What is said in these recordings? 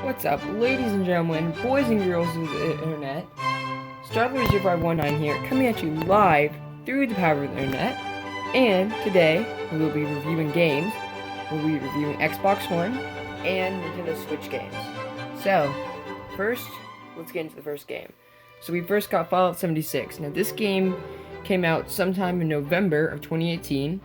What's up, ladies and gentlemen, boys and girls of the internet? Starler0519 here, coming at you live through the power of the internet. And today, we will be reviewing games. We'll be reviewing Xbox One and Nintendo Switch games. So, first, let's get into the first game. So we first got Fallout 76. Now, this game came out sometime in November of 2018.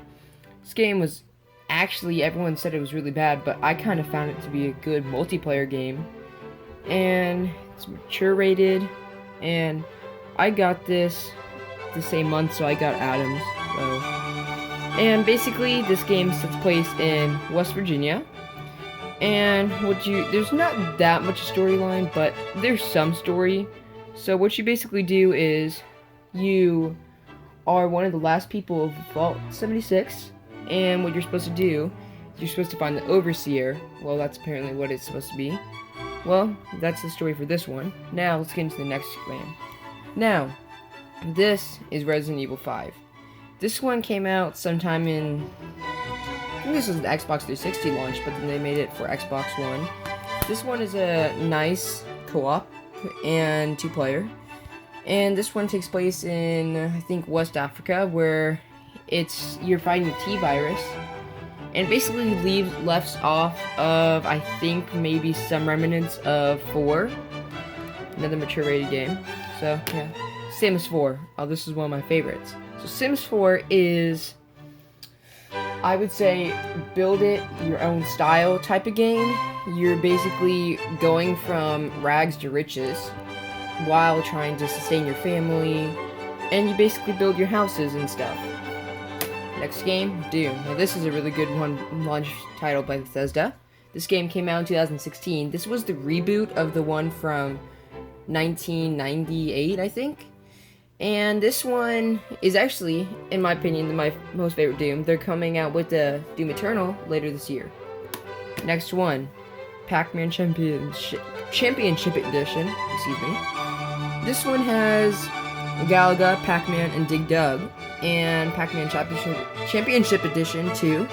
This game was actually, everyone said it was really bad, but I kind of found it to be a good multiplayer game. And it's mature rated, and I got this the same month, so I got Adams. And basically, this game takes place in West Virginia. And there's not that much storyline, but there's some story. So what you basically do is, you are one of the last people of Vault 76. And what you're supposed to do, you're supposed to find the Overseer. Well, that's apparently what it's supposed to be. Well, that's the story for this one. Now, let's get into the next game. Now, this is Resident Evil 5. This one came out sometime in, I think this was the Xbox 360 launch, but then they made it for Xbox One. This one is a nice co-op and two-player. And this one takes place in, I think, West Africa, where you're fighting the T-virus, and basically left off of, I think, maybe some remnants of 4, another mature rated game. So yeah, Sims 4. Oh, this is one of my favorites. So Sims 4 is, I would say, build it your own style type of game. You're basically going from rags to riches while trying to sustain your family, and you basically build your houses and stuff. Next game, Doom. Now this is a really good one, launch title by Bethesda. This game came out in 2016. This was the reboot of the one from 1998, I think. And this one is actually, in my opinion, my most favorite Doom. They're coming out with the Doom Eternal later this year. Next one, Pac-Man Championship Edition. Excuse me. This one has Galaga, Pac-Man, and Dig Dug. And Pac-Man Championship Edition too.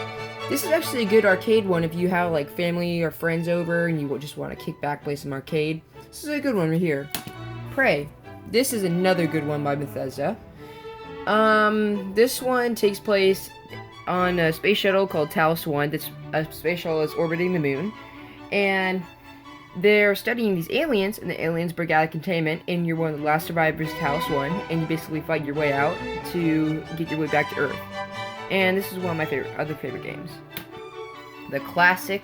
This is actually a good arcade one if you have like family or friends over and you just want to kick back, play some arcade. This is a good one right here. Prey. This is another good one by Bethesda. This one takes place on a space shuttle called Talos 1. This space shuttle is orbiting the moon, and they're studying these aliens, and the aliens break out of containment, and you're one of the last survivors of Talos 1, and you basically fight your way out to get your way back to Earth. And this is one of my other favorite games. The classic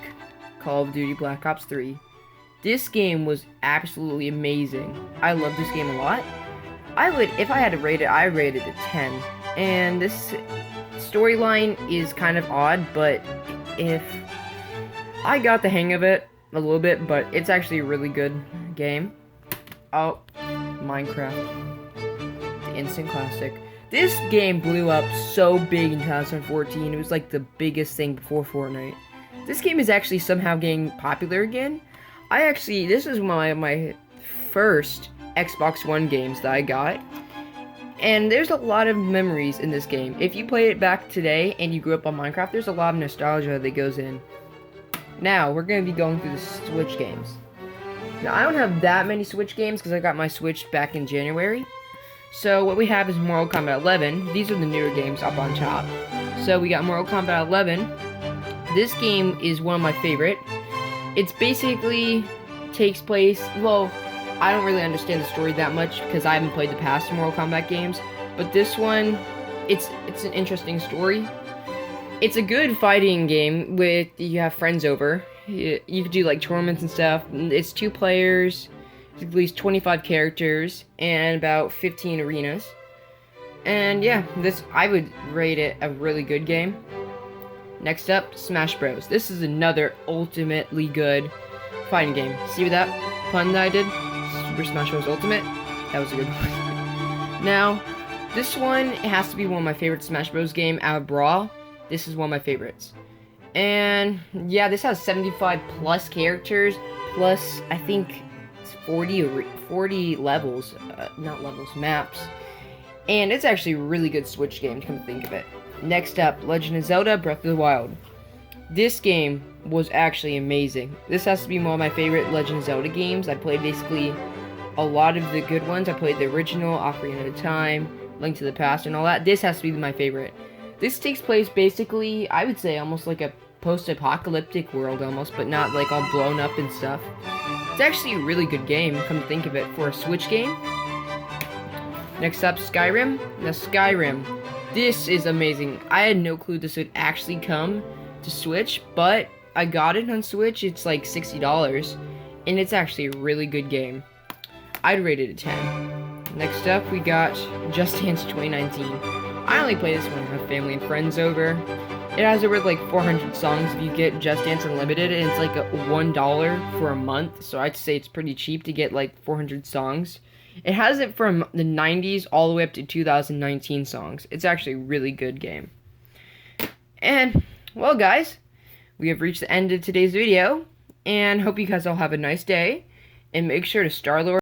Call of Duty Black Ops 3. This game was absolutely amazing. I love this game a lot. If I had to rate it, I rate it a 10. And this storyline is kind of odd, but if I got the hang of it a little bit, but it's actually a really good game. Oh, Minecraft, the instant classic. This game blew up so big in 2014. It was like the biggest thing before Fortnite. This game is actually somehow getting popular again. This is one of my first Xbox One games that I got, and there's a lot of memories in this game. If you play it back today and you grew up on Minecraft, there's a lot of nostalgia that goes in. Now, we're going to be going through the Switch games. Now, I don't have that many Switch games because I got my Switch back in January. So, what we have is Mortal Kombat 11. These are the newer games up on top. So, we got Mortal Kombat 11. This game is one of my favorite. It's basically takes place, well, I don't really understand the story that much because I haven't played the past Mortal Kombat games. But this one, it's an interesting story. It's a good fighting game with you have friends over. You can do like tournaments and stuff. It's 2 players, at least 25 characters, and about 15 arenas. And yeah, I would rate it a really good game. Next up, Smash Bros. This is another ultimately good fighting game. See what that pun that I did? Super Smash Bros. Ultimate? That was a good one. Now, this one has to be one of my favorite Smash Bros. Game out of Brawl. This is one of my favorites. And yeah, this has 75 plus characters, plus I think it's 40 levels, maps. And it's actually a really good Switch game, to come to think of it. Next up, Legend of Zelda Breath of the Wild. This game was actually amazing. This has to be one of my favorite Legend of Zelda games. I played basically a lot of the good ones. I played the original, Ocarina of Time, Link to the Past, and all that. This has to be my favorite. This takes place basically, I would say, almost like a post-apocalyptic world almost, but not like all blown up and stuff. It's actually a really good game, come to think of it, for a Switch game. Next up, Skyrim. Now, Skyrim. This is amazing. I had no clue this would actually come to Switch, but I got it on Switch. It's like $60, and it's actually a really good game. I'd rate it a 10. Next up, we got Just Dance 2019. I only play this when I have family and friends over. It has over like 400 songs if you get Just Dance Unlimited, and it's like $1 for a month, so I'd say it's pretty cheap to get like 400 songs. It has it from the 90s all the way up to 2019 songs. It's actually a really good game. And, well guys, we have reached the end of today's video, and hope you guys all have a nice day, and make sure to Star-Lord